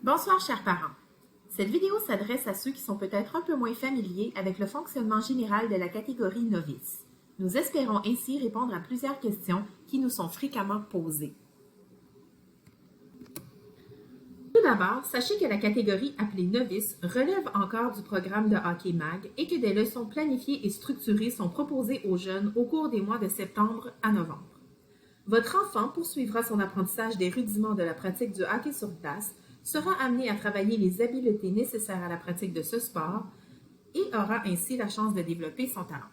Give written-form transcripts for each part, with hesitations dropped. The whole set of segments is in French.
Bonsoir chers parents. Cette vidéo s'adresse à ceux qui sont peut-être un peu moins familiers avec le fonctionnement général de la catégorie novice. Nous espérons ainsi répondre à plusieurs questions qui nous sont fréquemment posées. Tout d'abord, sachez que la catégorie appelée novice relève encore du programme de Hockey Mag et que des leçons planifiées et structurées sont proposées aux jeunes au cours des mois de septembre à novembre. Votre enfant poursuivra son apprentissage des rudiments de la pratique du hockey sur glace, sera amené à travailler les habiletés nécessaires à la pratique de ce sport et aura ainsi la chance de développer son talent.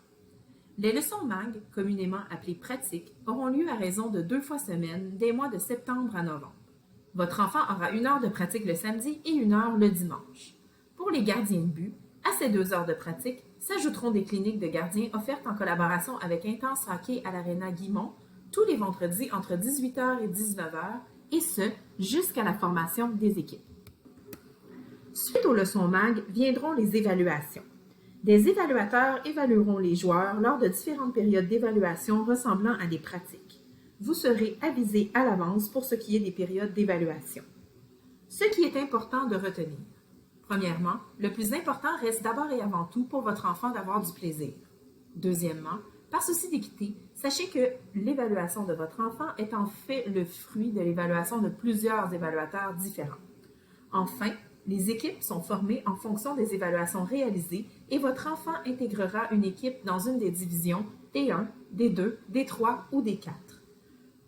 Les leçons MAG, communément appelées pratiques, auront lieu à raison de 2 fois semaine des mois de septembre à novembre. Votre enfant aura 1 heure de pratique le samedi et 1 heure le dimanche. Pour les gardiens de but, à ces 2 heures de pratique s'ajouteront des cliniques de gardiens offertes en collaboration avec Intense Hockey à l'Aréna Guimont tous les vendredis entre 18h et 19h, et ce, jusqu'à la formation des équipes. Suite aux leçons MAG viendront les évaluations. Des évaluateurs évalueront les joueurs lors de différentes périodes d'évaluation ressemblant à des pratiques. Vous serez avisé à l'avance pour ce qui est des périodes d'évaluation. Ce qui est important de retenir. Premièrement, le plus important reste d'abord et avant tout pour votre enfant d'avoir du plaisir. Deuxièmement, par souci d'équité, sachez que l'évaluation de votre enfant est en fait le fruit de l'évaluation de plusieurs évaluateurs différents. Enfin, les équipes sont formées en fonction des évaluations réalisées et votre enfant intégrera une équipe dans une des divisions D1, D2, D3 ou D4.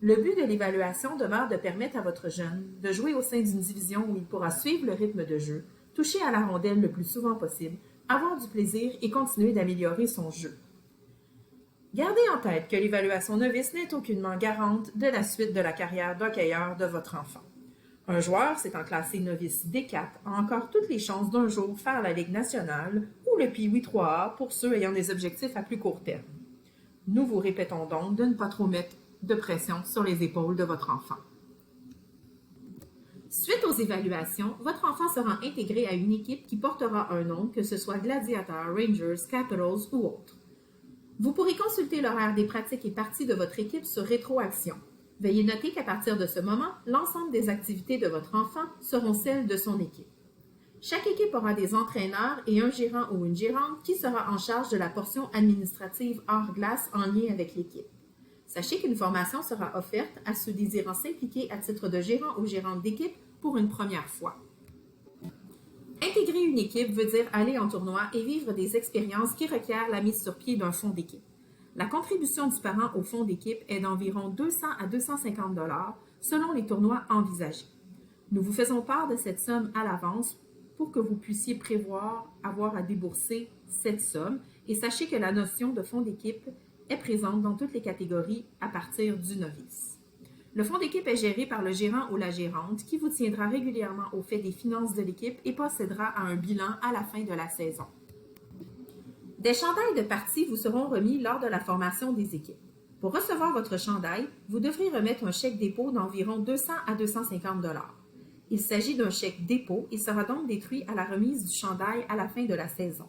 Le but de l'évaluation demeure de permettre à votre jeune de jouer au sein d'une division où il pourra suivre le rythme de jeu, toucher à la rondelle le plus souvent possible, avoir du plaisir et continuer d'améliorer son jeu. Gardez en tête que l'évaluation novice n'est aucunement garante de la suite de la carrière d'hockeyeur de votre enfant. Un joueur s'étant classé novice D4 a encore toutes les chances d'un jour faire la Ligue nationale ou le Pee-Wee 3A pour ceux ayant des objectifs à plus court terme. Nous vous répétons donc de ne pas trop mettre de pression sur les épaules de votre enfant. Suite aux évaluations, votre enfant sera intégré à une équipe qui portera un nom, que ce soit Gladiators, Rangers, Capitals ou autre. Vous pourrez consulter l'horaire des pratiques et parties de votre équipe sur Rétroaction. Veuillez noter qu'à partir de ce moment, l'ensemble des activités de votre enfant seront celles de son équipe. Chaque équipe aura des entraîneurs et un gérant ou une gérante qui sera en charge de la portion administrative hors glace en lien avec l'équipe. Sachez qu'une formation sera offerte à ceux désirant s'impliquer à titre de gérant ou gérante d'équipe pour une première fois. Intégrer une équipe veut dire aller en tournoi et vivre des expériences qui requièrent la mise sur pied d'un fonds d'équipe. La contribution du parent au fonds d'équipe est d'environ 200 à 250 $ selon les tournois envisagés. Nous vous faisons part de cette somme à l'avance pour que vous puissiez prévoir avoir à débourser cette somme et sachez que la notion de fonds d'équipe est présente dans toutes les catégories à partir du novice. Le fonds d'équipe est géré par le gérant ou la gérante qui vous tiendra régulièrement au fait des finances de l'équipe et procédera à un bilan à la fin de la saison. Des chandails de partie vous seront remis lors de la formation des équipes. Pour recevoir votre chandail, vous devrez remettre un chèque dépôt d'environ 200 à 250 $. Il s'agit d'un chèque dépôt et sera donc détruit à la remise du chandail à la fin de la saison.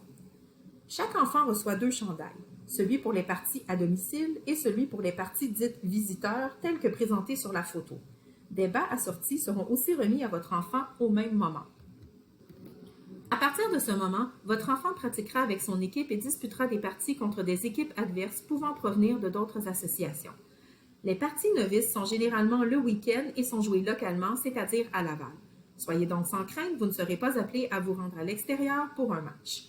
Chaque enfant reçoit 2 chandails, celui pour les parties à domicile et celui pour les parties dites visiteurs telles que présentées sur la photo. Des bas assortis seront aussi remis à votre enfant au même moment. À partir de ce moment, votre enfant pratiquera avec son équipe et disputera des parties contre des équipes adverses pouvant provenir de d'autres associations. Les parties novices sont généralement le week-end et sont jouées localement, c'est-à-dire à Laval. Soyez donc sans crainte, vous ne serez pas appelé à vous rendre à l'extérieur pour un match.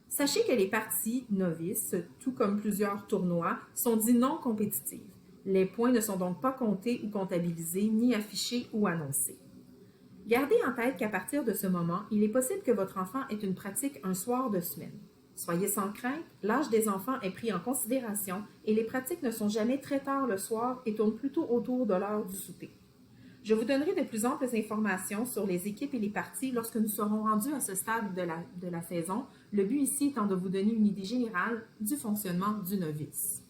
Sachez que les parties novices, tout comme plusieurs tournois, sont dits non compétitives. Les points ne sont donc pas comptés ou comptabilisés, ni affichés ou annoncés. Gardez en tête qu'à partir de ce moment, il est possible que votre enfant ait une pratique un soir de semaine. Soyez sans crainte, l'âge des enfants est pris en considération et les pratiques ne sont jamais très tard le soir et tournent plutôt autour de l'heure du souper. Je vous donnerai de plus amples informations sur les équipes et les parties lorsque nous serons rendus à ce stade de la saison, le but ici étant de vous donner une idée générale du fonctionnement du novice.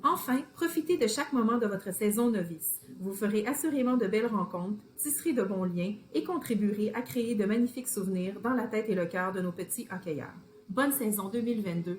Enfin, profitez de chaque moment de votre saison novice. Vous ferez assurément de belles rencontres, tisserez de bons liens et contribuerez à créer de magnifiques souvenirs dans la tête et le cœur de nos petits hockeyeurs. Bonne saison 2022-2023.